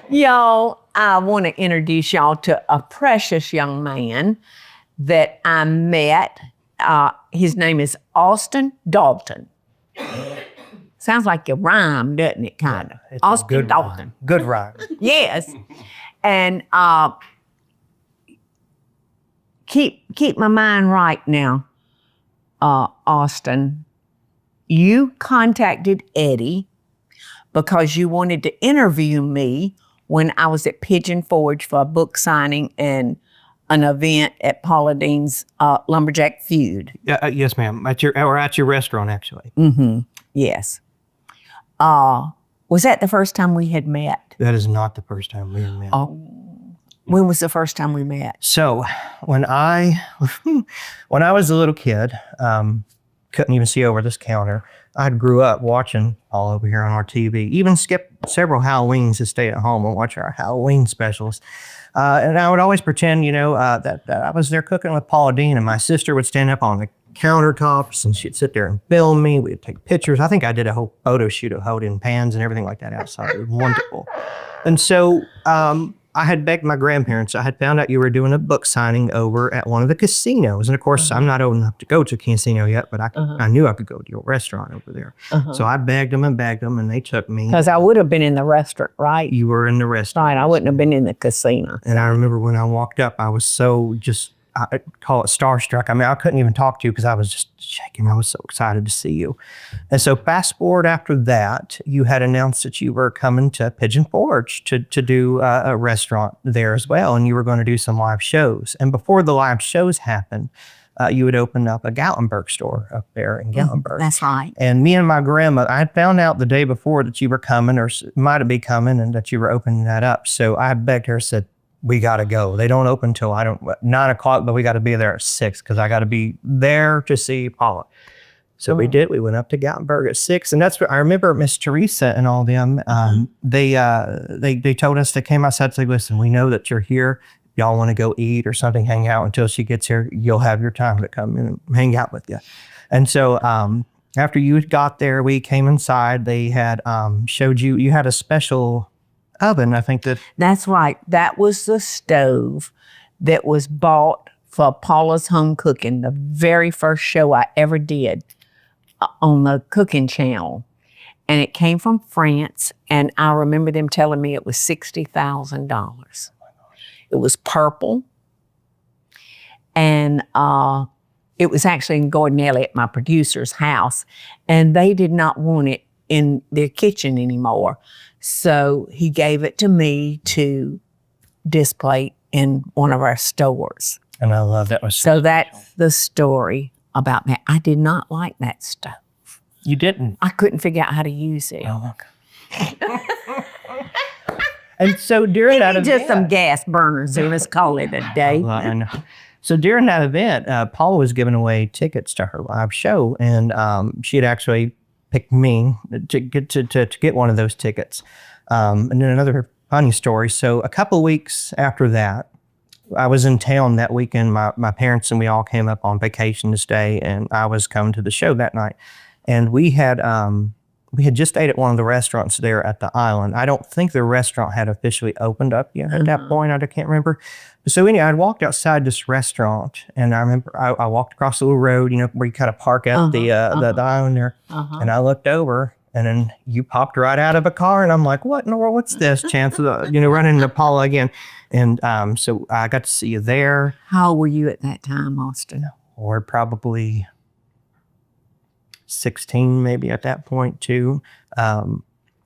Y'all, I want to introduce y'all to a precious young man that I met. His name is Austin Dalton. Sounds like a rhyme, doesn't it, kind of? Yeah, Austin Dalton. Rhyme. Good rhyme. Yes. And keep my mind right now, Austin. You contacted Eddie because you wanted to interview me when I was at Pigeon Forge for a book signing and an event at Paula Deen's Lumberjack Feud. Yes, ma'am. At your restaurant, actually. Mm-hmm. Yes. Was that the first time we had met? That is not the first time we had met. Oh. When was the first time we met? So when I was a little kid, couldn't even see over this counter. I grew up watching all over here on our TV, even skipped several Halloweens to stay at home and watch our Halloween specials. And I would always pretend, that I was there cooking with Paula Deen, and my sister would stand up on the countertops and she'd sit there and film me. We'd take pictures. I think I did a whole photo shoot of holding pans and everything like that outside. It was wonderful. And so I had begged my grandparents. I had found out you were doing a book signing over at one of the casinos. And of course, I'm not old enough to go to a casino yet, but I knew I could go to your restaurant over there. So I begged them, and they took me. Because I would have been in the restaurant, right? You were in the restaurant. Right, I wouldn't have been in the casino. And I remember when I walked up, I was so I call it starstruck. I mean, I couldn't even talk to you because I was just shaking. I was so excited to see you. And so fast forward after that, you had announced that you were coming to Pigeon Forge to do a restaurant there as well. And you were going to do some live shows. And before the live shows happened, you had opened up a Gatlinburg store up there in Gatlinburg. That's right. And me and my grandmother, I had found out the day before that you were coming or might have been coming and that you were opening that up. So I begged her, said, we got to go. They don't open till 9 o'clock, but we got to be there at 6 because I got to be there to see Paula. So we did. We went up to Gatlinburg at 6, and that's where I remember Miss Teresa and all them. They told us, they came outside and said, "Listen, we know that you're here. Y'all want to go eat or something, hang out until she gets here. You'll have your time to come in and hang out with you." And so after you got there, we came inside. They had showed you had a special oven, I think That's right. That was the stove that was bought for Paula's Home Cooking, the very first show I ever did on the cooking channel. And it came from France, and I remember them telling me it was $60,000. It was purple, and it was actually in Gordon Elliott, my producer's house, and they did not want it in their kitchen anymore. So he gave it to me to display in one of our stores. And I love that. So that's the story about that. I did not like that stove. You didn't? I couldn't figure out how to use it. Oh, okay. And so during that event, just some gas burners, so let's call it a day. So during that event, Paula was giving away tickets to her live show, and she had actually picked me to get one of those tickets. And then another funny story. So a couple of weeks after that, I was in town that weekend. My parents and we all came up on vacation to stay, and I was coming to the show that night. And we had just ate at one of the restaurants there at the island. I don't think the restaurant had officially opened up yet at that point. I can't remember. So anyway, I walked outside this restaurant, and I remember I walked across the little road, where you kind of park at the island there. And I looked over, and then you popped right out of a car, and I'm like, what in the world? What's this? Chance of running into Paula again. And so I got to see you there. How old were you at that time, Austin? Or probably 16 maybe at that point too.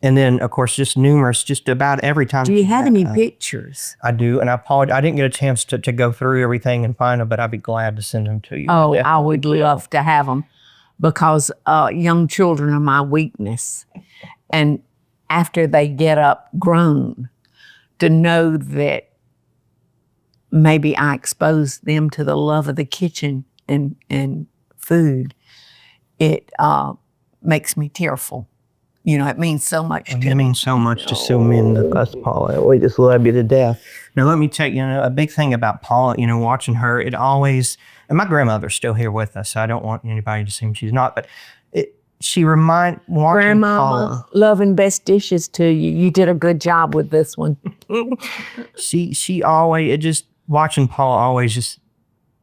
And then of course just about every time. Do you have any pictures? I do, and I apologize. I didn't get a chance to go through everything and find them, but I'd be glad to send them to you. Oh, I would love to have them because young children are my weakness. And after they get up grown, to know that maybe I exposed them to the love of the kitchen and food, it makes me tearful. It means so much to me. It means so much to so many of us, Paula. We just love you to death. Now, let me tell you, a big thing about Paula, watching her, it always, and my grandmother's still here with us, so I don't want anybody to assume she's not, but watching Grandmama, Paula. loving best dishes to you. You did a good job with this one. She always, watching Paula always just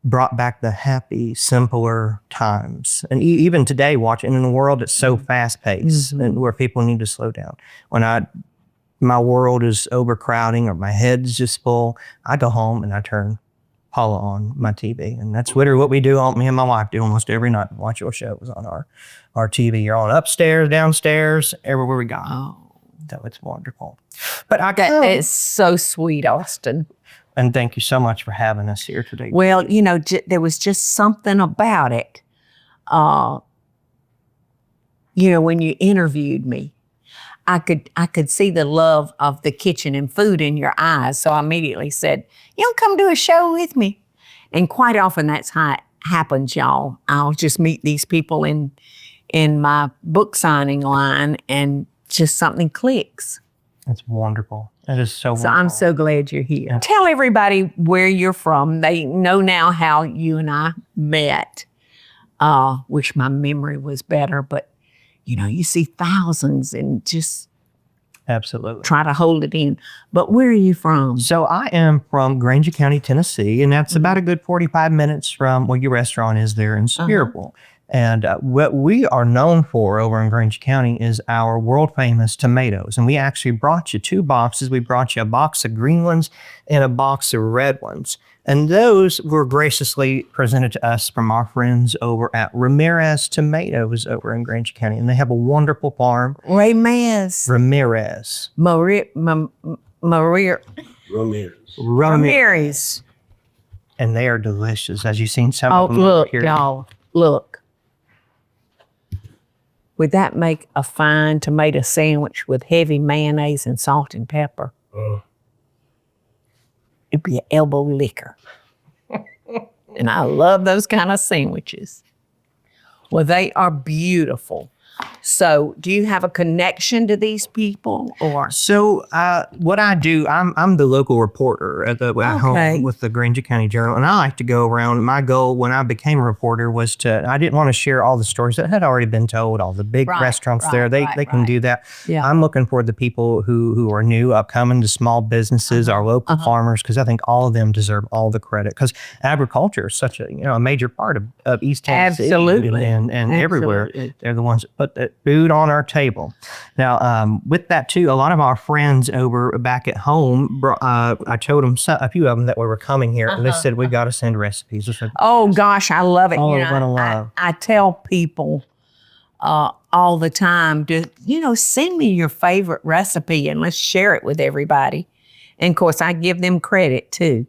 brought back the happy, simpler times. And even today, watching in a world that's so fast paced and where people need to slow down. When my world is overcrowding or my head's just full, I go home and I turn Paula on my TV. And that's literally what we do. Me and my wife do almost every night. Watch your shows on our TV. You're on upstairs, downstairs, everywhere we go. Oh, So it's wonderful. But it's so sweet, Austin. And thank you so much for having us here today. Well, there was just something about it. When you interviewed me, I could see the love of the kitchen and food in your eyes. So I immediately said, come do a show with me. And quite often that's how it happens, y'all. I'll just meet these people in my book signing line and just something clicks. That's wonderful. That is so wonderful. So I'm so glad you're here. Yeah. Tell everybody where you're from. They know now how you and I met. Wish my memory was better, but you see thousands and just absolutely try to hold it in. But where are you from? So I am from Grainger County, Tennessee, and that's about a good 45 minutes from where your restaurant is there in Spearable. And what we are known for over in Grainger County is our world famous tomatoes. And we actually brought you 2 boxes. We brought you a box of green ones and a box of red ones. And those were graciously presented to us from our friends over at Ramirez Tomatoes over in Grainger County. And they have a wonderful farm. Ramirez. Ramirez. And they are delicious, as you've seen some of them. Look, y'all. Look. Would that make a fine tomato sandwich with heavy mayonnaise and salt and pepper? It'd be an elbow licker. And I love those kind of sandwiches. Well, they are beautiful. So do you have a connection to these people or? So what I do, I'm the local reporter at home with the Grainger County Journal. And I like to go around. My goal when I became a reporter was I didn't want to share all the stories that had already been told, all the big restaurants there. They can do that. Yeah. I'm looking for the people who are new, upcoming, to small businesses, our local farmers, because I think all of them deserve all the credit. Because agriculture is such a major part of East Tennessee. Absolutely. And everywhere. They're the ones that put the food on our table. Now, with that too, a lot of our friends over back at home, I told them a few of them that we were coming here, and they said, we got to send recipes. Said, oh gosh, I love it. Oh, what a love. I tell people all the time to, send me your favorite recipe and let's share it with everybody. And of course, I give them credit too.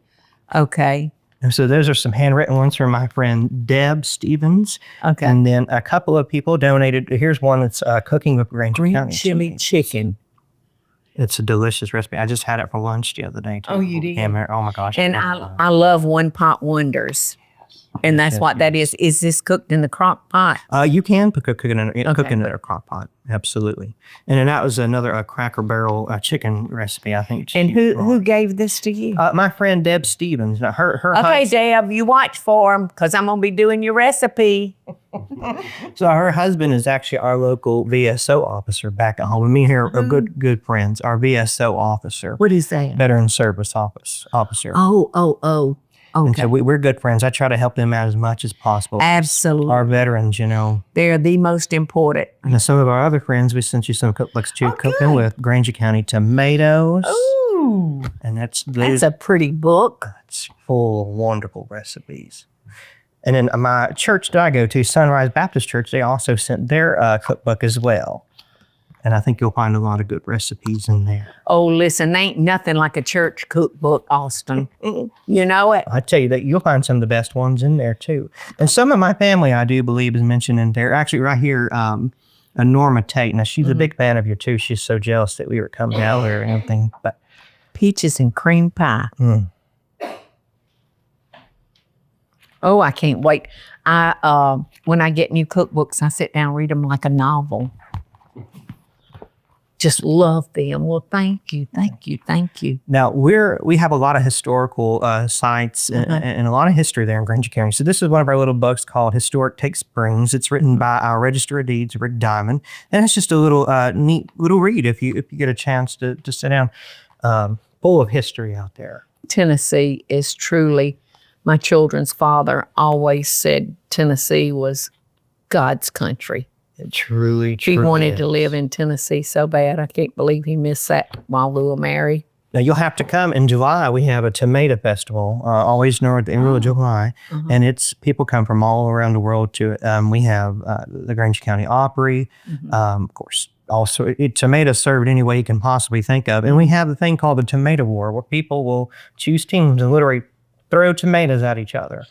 Okay. And so those are some handwritten ones from my friend Deb Stevens. Okay. And then a couple of people donated. Here's one that's cooking with Grainger County. Green chili chicken. It's a delicious recipe. I just had it for lunch the other day too. Oh, you did? Oh my gosh. And I love one pot wonders. And that's what that is. Is this cooked in the crock pot? You can cook it in a crock pot. Absolutely. And then that was another Cracker Barrel chicken recipe, I think. And who gave this to you? My friend Deb Stevens. Her okay, Deb, you watch for him because I'm going to be doing your recipe. So her husband is actually our local VSO officer back at home. And me and her are good friends. Our VSO officer. What is that? Veteran Service Officer. Oh. Okay. And so we're good friends. I try to help them out as much as possible. Absolutely. Our veterans, They're the most important. And some of our other friends, we sent you some cookbooks too, cooking with Grainger County tomatoes. Ooh. And that's a pretty book. It's full of wonderful recipes. And then my church that I go to, Sunrise Baptist Church, they also sent their cookbook as well. And I think you'll find a lot of good recipes in there. Oh, listen, ain't nothing like a church cookbook, Austin. You know it? I tell you that you'll find some of the best ones in there too. And some of my family, I do believe, is mentioned in there. Actually, right here, Norma Tate. Now, she's a big fan of you too. She's so jealous that we were coming out there and everything. But peaches and cream pie. Oh, I can't wait. When I get new cookbooks, I sit down and read them like a novel. just love them. Well, thank you. Now we have a lot of historical sites and a lot of history there in Grainger County. So this is one of our little books called Historic Take Springs. It's written by our Register of Deeds, Rick Diamond, and it's just a little neat little read if you get a chance to sit down. Full of history out there. Tennessee is truly, my children's father always said Tennessee was God's country. It truly He wanted is. to live in Tennessee so bad. I can't believe he missed that while we were married. Now, you'll have to come in July. We have a tomato festival, always north at the end of July. And it's people come from all around the world to it. We have the Grainger County Opry, of course. Also, tomatoes served any way you can possibly think of. And we have the thing called the Tomato War, where people will choose teams and literally throw tomatoes at each other.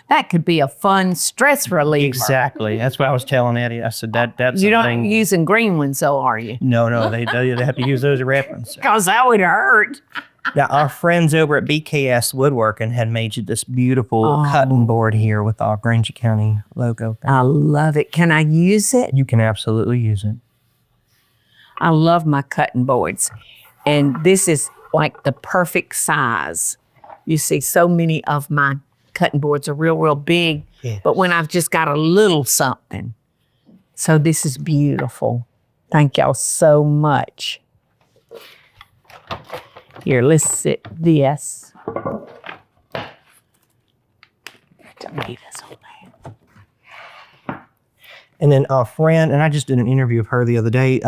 That could be a fun stress reliever. Exactly. That's what I was telling Eddie. I said, that's You're not something. using green ones, though, are you? No, they have to use those as reference. Because that would hurt. Now, our friends over at BKS Woodworking had made you this beautiful cutting board here with our Grainger County logo. I love it. Can I use it? You can absolutely use it. I love my cutting boards. And this is like the perfect size. You see, so many of my cutting boards are real big. Yes. But when I've just got a little something. So this is beautiful. Thank y'all so much. Here, let's sit this. Tomatoes on that. And then our friend, and I just did an interview of her the other day.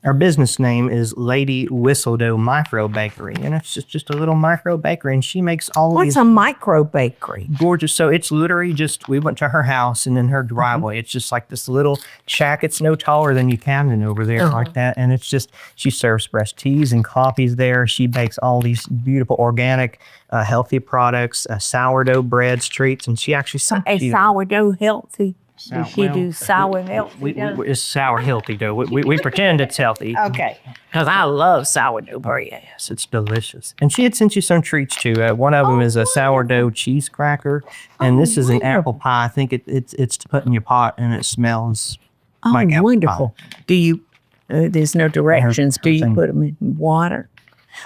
Her business name is Lady Whistledoe Micro Bakery, and it's just a little micro bakery, and she makes all What's these a micro bakery? gorgeous. So it's literally just, we went to her house and in her driveway, it's just like this little shack. It's no taller than you Camden over there like that. And it's just, she serves fresh teas and coffees there. She bakes all these beautiful organic, healthy products, sourdough breads, treats, and she actually Sourdough healthy? Does she do sour healthy dough? It's sour healthy dough. We pretend it's healthy. Okay. Because I love sourdough bread. Yes, it's delicious. And she had sent you some treats too. One of them is a sourdough cheese cracker, and this is an apple pie. I think it's to put in your pot, and it smells like apple wonderful. pie. Do you, there's no directions. Do you put them in water?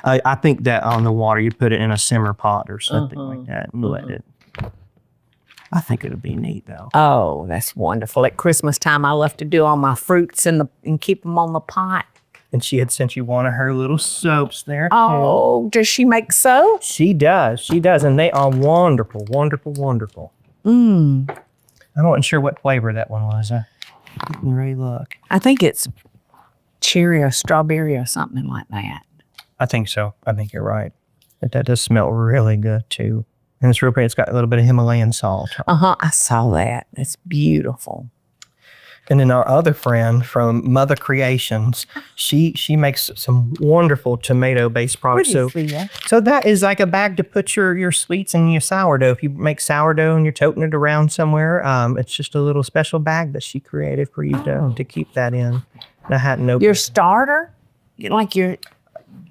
I think that on the water, you put it in a simmer pot or something like that and let it. I think it'll be neat though. Oh, that's wonderful. At Christmas time, I love to do all my fruits and keep them on the pot. And she had sent you one of her little soaps there. Oh, does she make soap? She does. And they are wonderful. I wasn't sure what flavor that one was. I didn't really look. I think it's cherry or strawberry or something like that. I think so. I think you're right. But that does smell really good too. And it's real pretty. It's got a little bit of Himalayan salt. I saw that. It's beautiful. And then our other friend from Mother Creations, she makes some wonderful tomato-based products. So that is like a bag to put your sweets and your sourdough. If you make sourdough and you're toting it around somewhere, it's just a little special bag that she created for you to keep that in. And I hadn't opened your starter? Like your...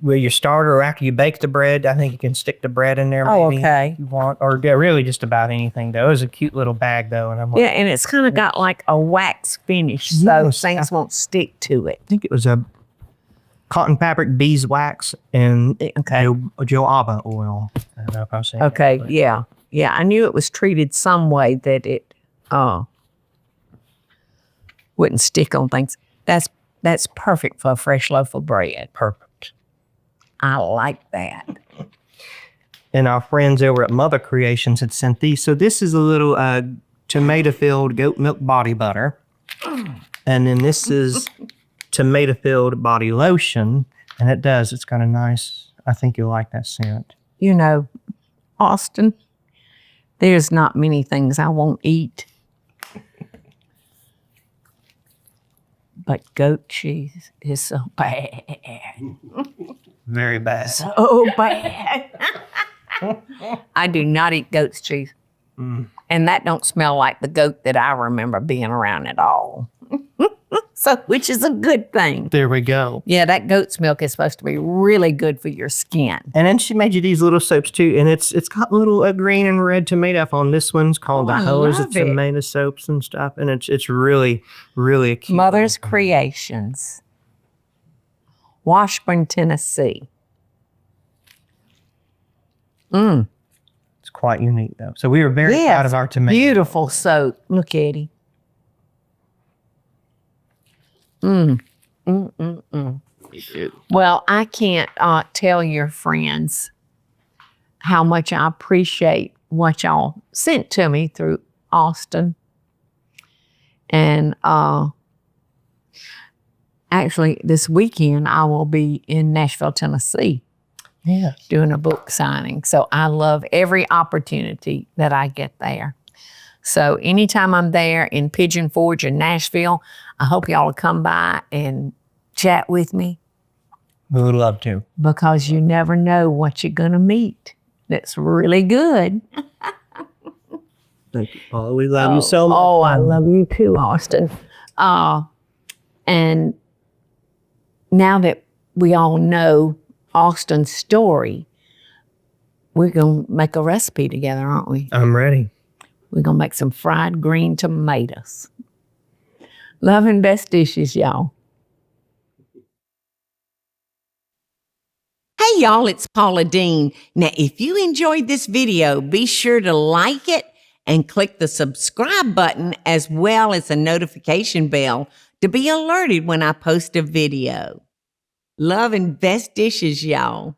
Well, your starter, or after you bake the bread, I think you can stick the bread in there maybe if you want. Or really just about anything, though. It was a cute little bag, though. And I'm like, and it's kind of got like a wax finish, so things won't stick to it. I think it was a cotton fabric beeswax and jojoba oil. I don't know if I'm saying Okay, that, yeah. I knew it was treated some way that it wouldn't stick on things. That's perfect for a fresh loaf of bread. Perfect. I like that. And our friends over at Mother Creations had sent these. So this is a little tomato-filled goat milk body butter. And then this is tomato-filled body lotion. And it's kind of nice. I think you'll like that scent. You know, Austin, there's not many things I won't eat. But goat cheese is so bad. Very bad. So bad. I do not eat goat's cheese. And that don't smell like the goat that I remember being around at all. So, which is a good thing. There we go. Yeah, that goat's milk is supposed to be really good for your skin. And then she made you these little soaps too, and it's got little green and red tomato on this one's called the Hose of Tomato Soaps and stuff, and it's really, really cute. Mother's Creations, Washburn, Tennessee. It's quite unique though. So we were very proud of our tomato. Beautiful soap. Look, Eddie. Well, I can't tell your friends how much I appreciate what y'all sent to me through Austin. And actually, this weekend, I will be in Nashville, Tennessee, doing a book signing. So I love every opportunity that I get there. So anytime I'm there in Pigeon Forge in Nashville, I hope y'all will come by and chat with me. We would love to. Because you never know what you're going to meet. That's really good. Thank you, Paula. We love you so much. Oh, I love you too, Austin. And now that we all know Austin's story, we're going to make a recipe together, aren't we? I'm ready. We're going to make some fried green tomatoes. Love and best dishes, y'all. Hey y'all, it's Paula Deen. Now, if you enjoyed this video, be sure to like it and click the subscribe button as well as the notification bell to be alerted when I post a video. Love and best dishes, y'all.